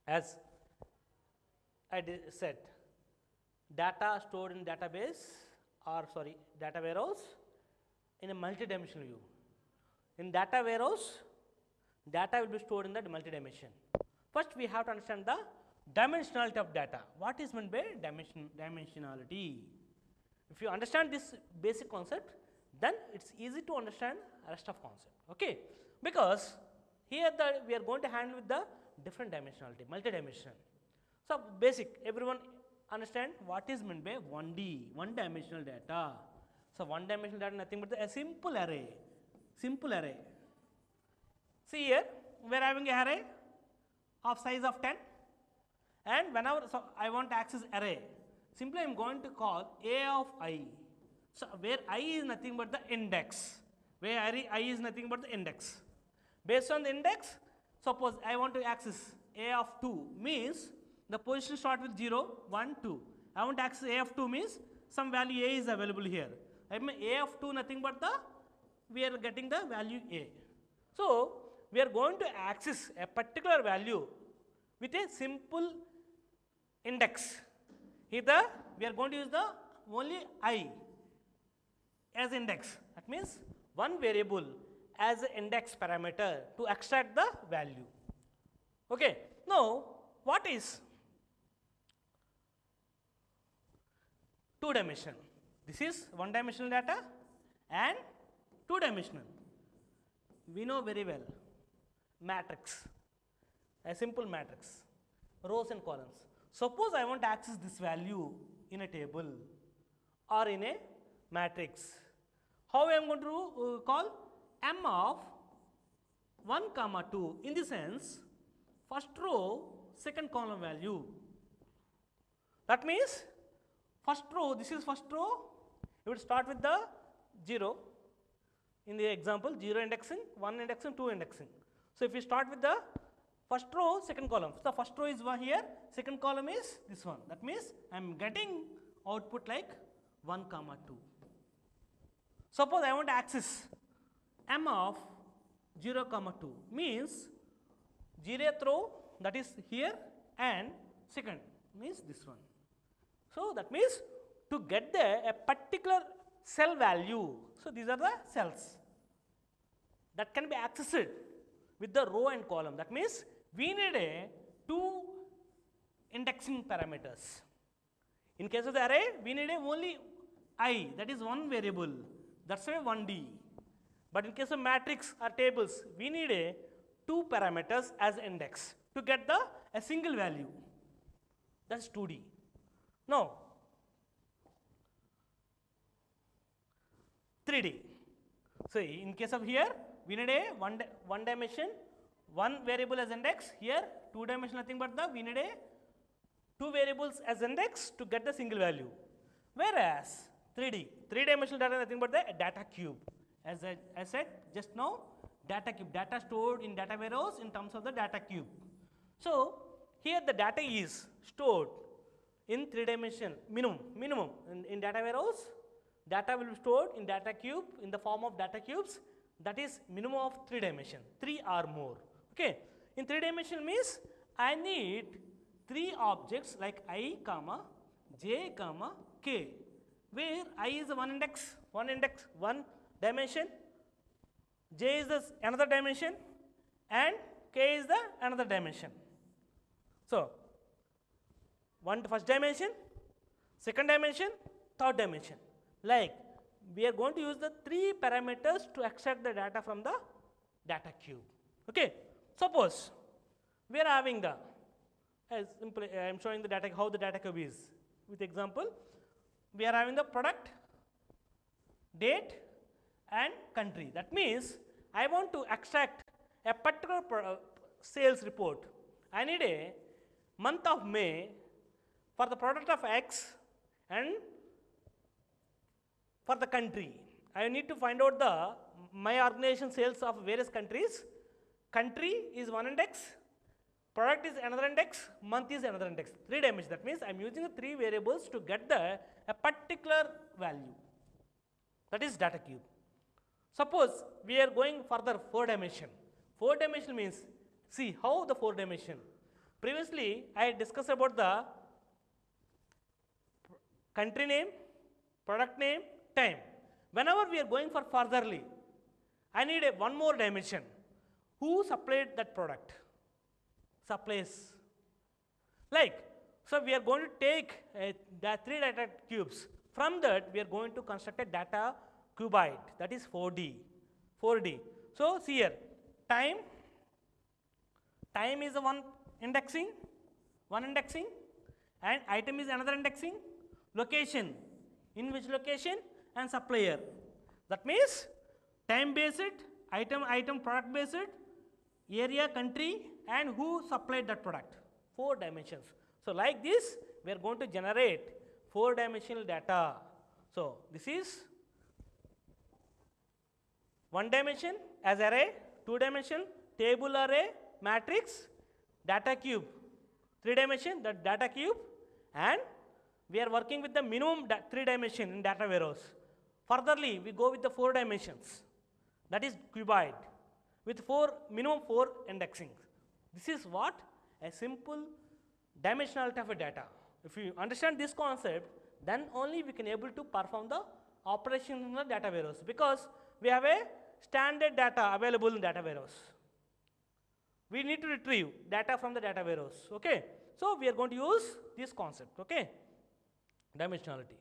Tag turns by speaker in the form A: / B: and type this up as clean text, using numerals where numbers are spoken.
A: As I said, data stored in database or data warehouse in a multi-dimensional view. In data warehouse, data will be stored in the multi-dimension. First, we have to understand the dimensionality of data. What is meant by dimensionality? If you understand this basic concept, then it's easy to understand rest of concept. Okay, because here we are going to handle with the different dimensionality, multi-dimensional. So basic, everyone understand what is meant by 1D, one-dimensional data. So one-dimensional data nothing but a simple array. Simple array. See here, we are having a array of size of 10, and whenever I want to access array, simply I am going to call a of I. So where I is nothing but the index. Where I is nothing but the index. Based on the index, suppose I want to access a of 2 means the position start with 0, 1, 2. I want to access a of 2 means some value a is available here. I mean a of 2 nothing but we are getting the value a. So we are going to access a particular value with a simple index. Here we are going to use the only I as index. That means one variable as an index parameter to extract the value. Okay. Now what is two-dimensional? This is one-dimensional data and two-dimensional. We know very well matrix, a simple matrix, rows and columns. Suppose I want to access this value in a table or in a matrix. How I am going to call m of 1, 2 in the sense first row, second column value. That means first row, this is first row, you would start with the 0 in the example, 0 indexing, 1 indexing, 2 indexing. So if you start with the first row, second column, so the first row is one here, second column is this one. That means I am getting output like 1, 2. Suppose I want to access m of 0, 2 means 0th row, that is here, and second means this one. So that means to get a particular cell value, so these are the cells that can be accessed with the row and column. That means we need two indexing parameters. In case of the array, we need only I, that is one variable, that's why 1D. But in case of matrix or tables, we need two parameters as index to get a single value. That's 2D. Now 3D. So in case of here, we need a one dimension, one variable as index. Here 2 dimension nothing but we need two variables as index to get the single value. Whereas 3D, 3-dimensional data nothing but the data cube. As I said just now, data cube, data stored in data warehouse in terms of the data cube. So here the data is stored in 3-dimension minimum in data warehouse. Data will be stored in data cube in the form of data cubes, that is minimum of 3 dimension, 3 or more. Okay. In 3-dimension means I need 3 objects like I, j, k, where I is one index, one dimension, j is the another dimension, and k is the another dimension. So first dimension, second dimension, third dimension. Like we are going to use the 3 parameters to extract the data from the data cube. Okay. Suppose we are having I am showing the data, how the data cube is. With example, we are having the product, date, and country. That means I want to extract a particular sales report. I need a month of May for the product of X and for the country. I need to find out my organization sales of various countries. Country is one index, product is another index, month is another index. 3 dimensions. That means I am using the 3 variables to get a particular value. That is data cube. Suppose we are going further 4 dimension. 4 dimension means, see how the 4 dimension. Previously, I discussed about the country name, product name, time. Whenever we are going for furtherly, I need one more dimension. Who supplied that product? Supplies. Like, so we are going to take the 3 data cubes. From that, we are going to construct a data cuboid, that is 4D. 4D. So, see here, time is the one indexing, and item is another indexing, location, in which location, and supplier. That means time based, item product based, area, country, and who supplied that product. 4 dimensions. So, like this, we are going to generate 4-dimensional data. So, this is 1 dimension as array, 2 dimension, table array, matrix, data cube, 3 dimension, the data cube, and we are working with the minimum 3 dimension in data warehouse. Furtherly, we go with the 4 dimensions, that is cuboid, with minimum 4 indexing. This is what a simple dimensionality of a data. If you understand this concept, then only we can able to perform the operation in the data warehouse, because we have a standard data available in data warehouse. We need to retrieve data from the data warehouse. Okay, so we are going to use this concept. Okay, dimensionality.